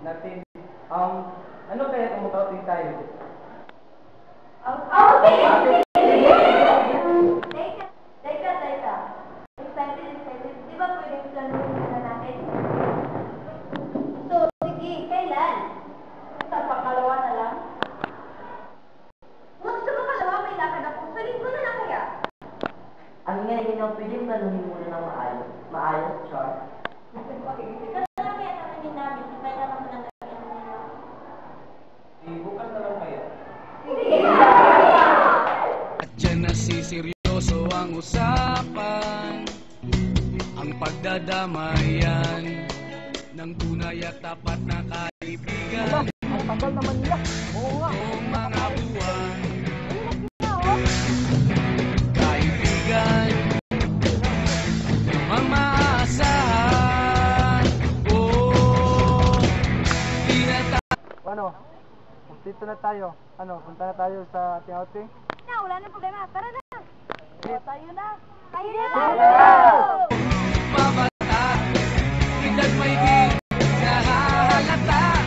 natin. Ano kaya kung mag-outing tayo? Outing? Teka. Excited. Di ba pwedeng planuhin na natin? So, sige, kailan? Sa pangalawa na lang? Gusto mo pangalawa, may lakad ako. Sa linggo na lang kaya? Ang ingay nyo, pwedeng planuhin muna ng maayos. Maayos, Char. Bukas na lang kaya? At dyan nasiseryoso ang usapan, ang pagdadamayan ng tunay at tapat na kaibigan. Ang tagal naman nila. Oo nga. Noong mga buwan, kaibigan, ang maasahan. Ano? Dito na tayo. Punta na tayo sa ating outing? Wala na problema. Tara na. Tayo na. Mabata, edad may di nahahalata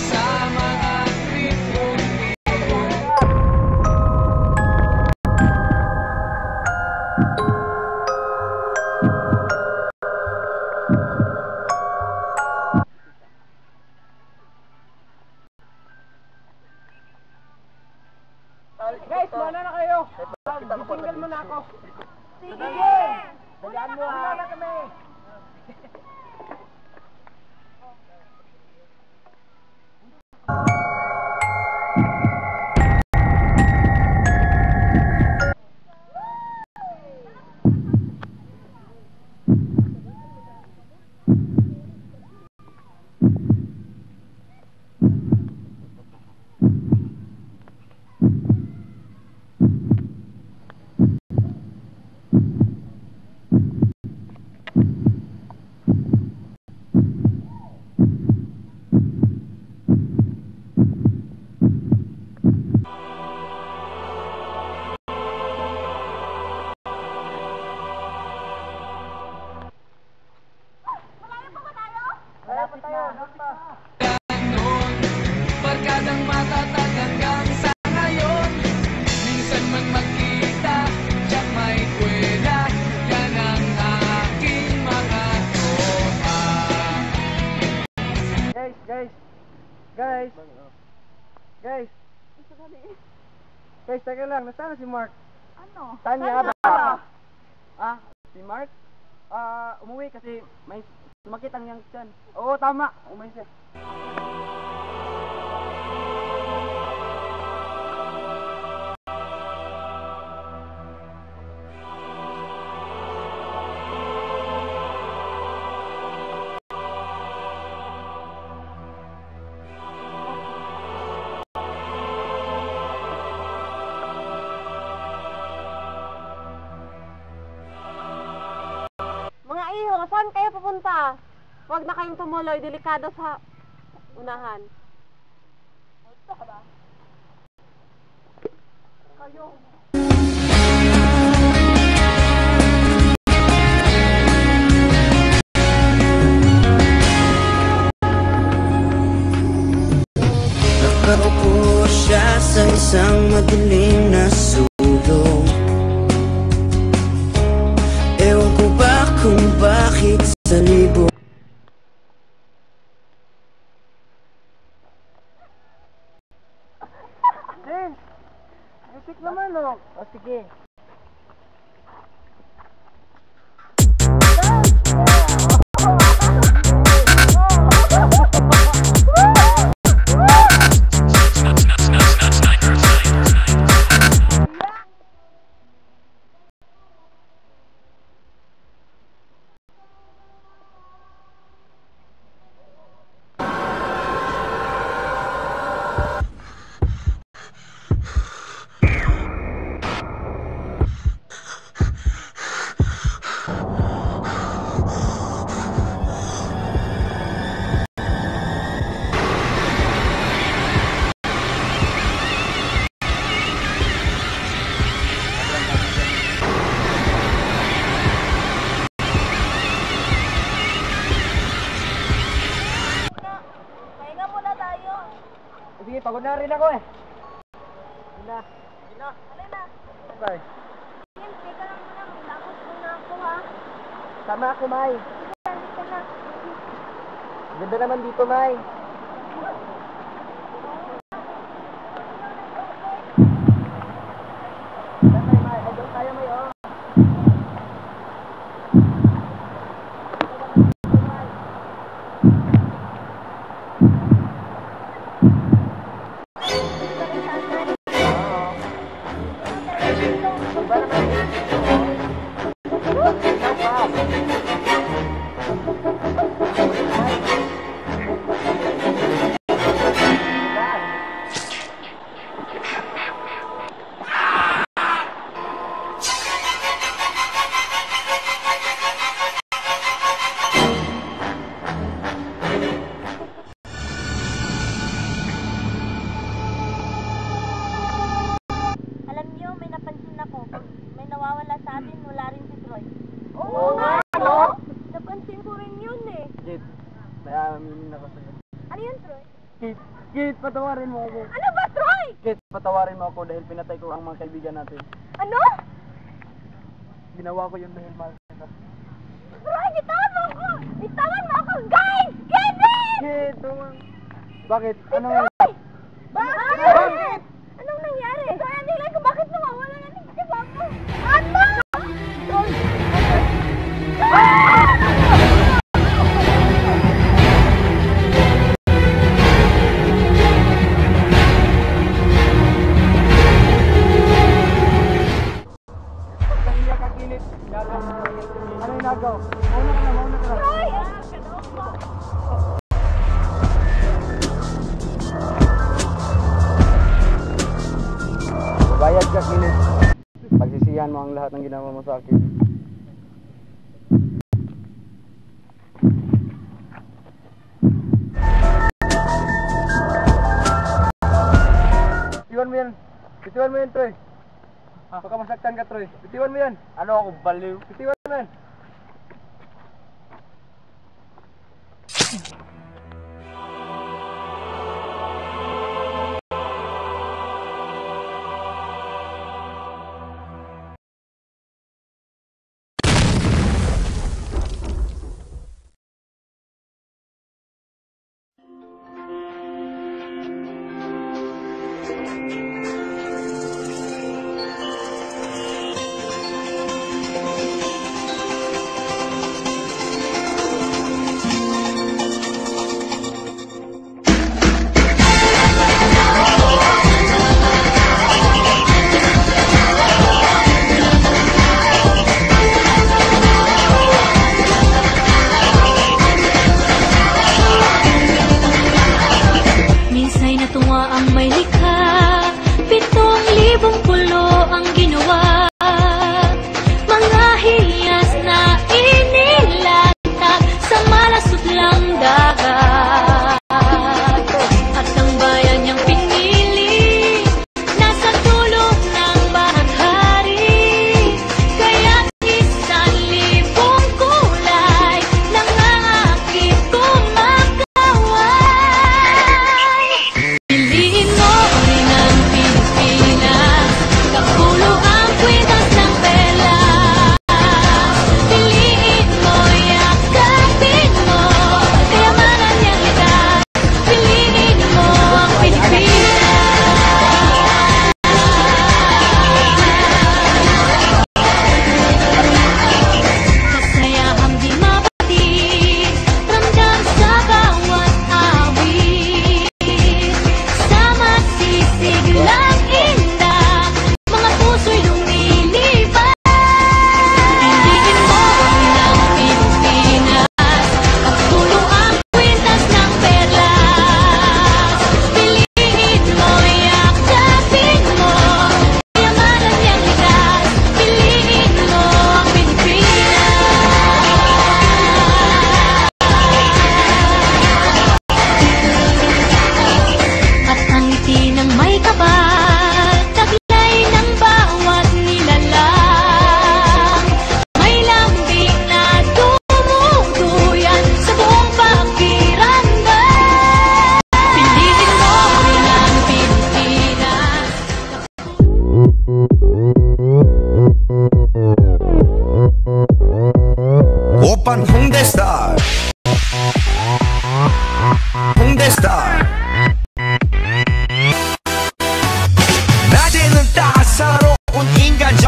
sa mga tripong Guys, mana na kayo? Single mo na ako. Sige! Dalaan mo ha. Kami. barkadang matatag hanggang sa ngayon. Minsan man magkita, siya may kwela. Yan ang aking mga tropa. Guys, teka lang. Nasaan na si Mark? Ano? Tanya ba? Si Mark? Umuwi kasi may sumakit ang yang tiyan. Oo, tama. Umuwi siya. Mga iho, saan kayo pupunta? Huwag na kayong tumuloy, delikado sa unahan. Nakaupo siya sa isang madilim na sulong. Ewan ko ba kung bakit sa libo. James! Music naman, oh. O, sige. pagod na rin ako eh. Alin na? Bye. Kim, teka lang muna. May lakot muna ako, ha? Tama ako, May. Teka na. Ganda naman dito, May. May, idol tayo, May, oh. Alam niyo, may napansin ako. Pag may nawawala sa atin, wala rin si Troy. Oo nga, no? Napansin ko rin yun, eh. Kit, may aminin ako sa'yo. Ano yun, Troy? Kit, patawarin mo ako. Ano ba, Troy? Kit, patawarin mo ako dahil pinatay ko ang mga kaibigan natin. Ano? Ginawa ko yun dahil mahal kita. Troy, bitawan mo ako! Bitawan mo ako, guys! Kevin! Kit, bakit? Ano nga? Troy! Bakit? Anong nangyari? Troy, ang nilay ko, bakit nawawala na ng kasama? Ano? Troy! Kanina kakilit. Ano yung nagaw? Mauna ka na. Troy! Bayad ka, kilit. Pagsisihan mo ang lahat ng ginawa mo sa akin. Bitiwan mo yan. Bitiwan mo yan, Troy. Baka masaktan ka, Troy. Bitiwan mo yan. Ano ako, baliw? Bitiwan mo yan. Minsa'y natuwa ang may likha, 7,000 pulo ang ginawa. Mga hiyas na inilatag sa malasutlang dagat. At ang bayan niyang pinili, nasa dulo ng bahaghari. Kaya't 1,000 kulay nangangakit kumakaway. Piliin mo rin ang Pilipinas, kapulo ang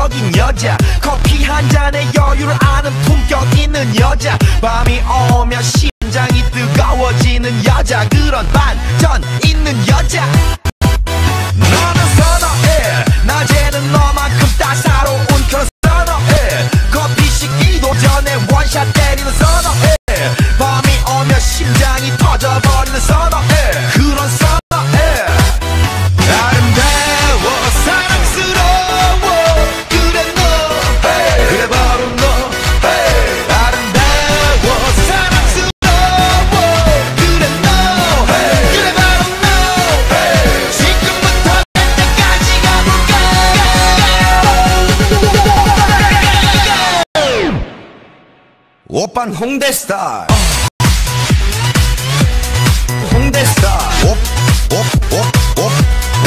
매력적인 여자 커피 한 잔에 여유를 아는 품격 있는 여자 밤이 오면 심장이 뜨거워지는 여자 그런 반전 있는 여자 너는 선어해 낮에는 너만큼 따사로운 그런 선어해 커피 식기도 전에 원샷 때리는 선어해 밤이 오면 심장이 터져버리는 선어해 그런 선어해 아름다워 사랑스러워 그래 너 그래 바로 너 아름다워 사랑스러워 그래 너 그래 바로 너 지금부터 갈 때까지 가볼까 오빤 홍대 스타일 홍대 스타일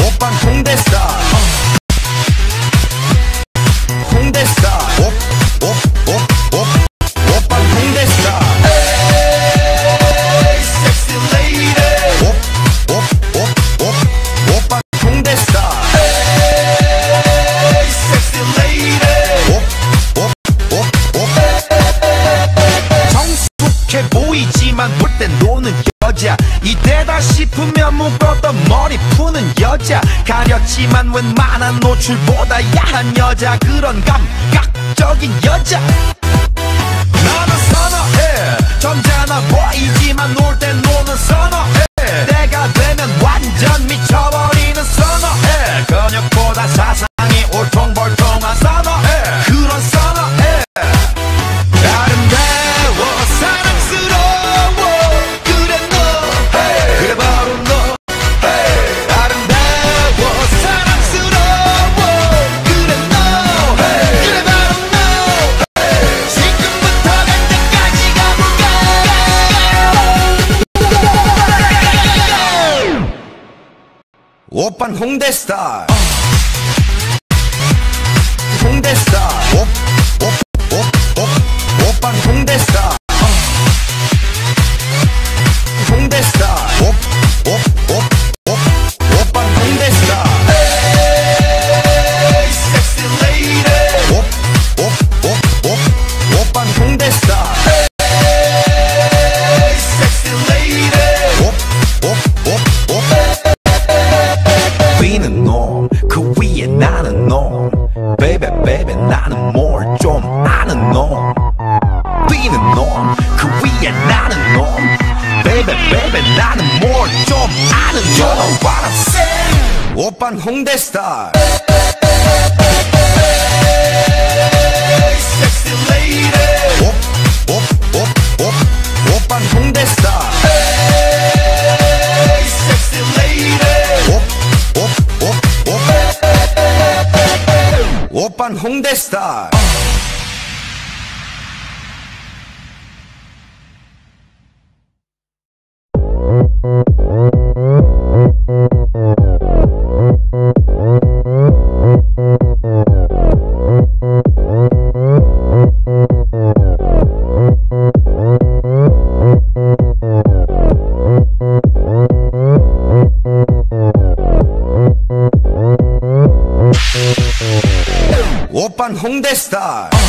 오빤 홍대 스타일 홍대 스타일 오빤 홍대 스타일 에이 섹시 레이디 오빤 홍대 스타일 에이 섹시 레이디 정숙해 보이지만 볼 땐 노는 여자 이때다 싶으면 묶었던 머리 푸는 여자 가렸지만 웬만한 노출보다 야한 여자 그런 감각적인 여자 나는 선어해 점잖아 보이지만 놀 땐 노는 선어해 때가 되면 완전 미쳐버리는 선어해 근육보다 사상이 울퉁불퉁한 선어해 그런 선어해 아름다워 사랑스러워 그래 너 그래 바로 너 아름다워 사랑스러워 그래 너 그래 바로 너 지금부터 갈 때까지 가볼까 오빤 홍대 스타일 홍대 스타일 오빤 홍대 스타일 홍대 스타일 오빤 홍대 스타일 에이 섹시 레이디 오빤 홍대 스타일 에이 섹시 레이디 비는 놈그 위에 나는 놈 Baby baby 나는 뭘 좀 아는 놈 비는 놈 그 위에 나는 놈 Baby baby 나는 뭘 좀 아는 놈 You know what I'm saying 오빤 홍대 스타일 Sexy lady 오빤 홍대 스타일 Sexy lady 오빤 홍대 스타일 오빤 홍대 스타일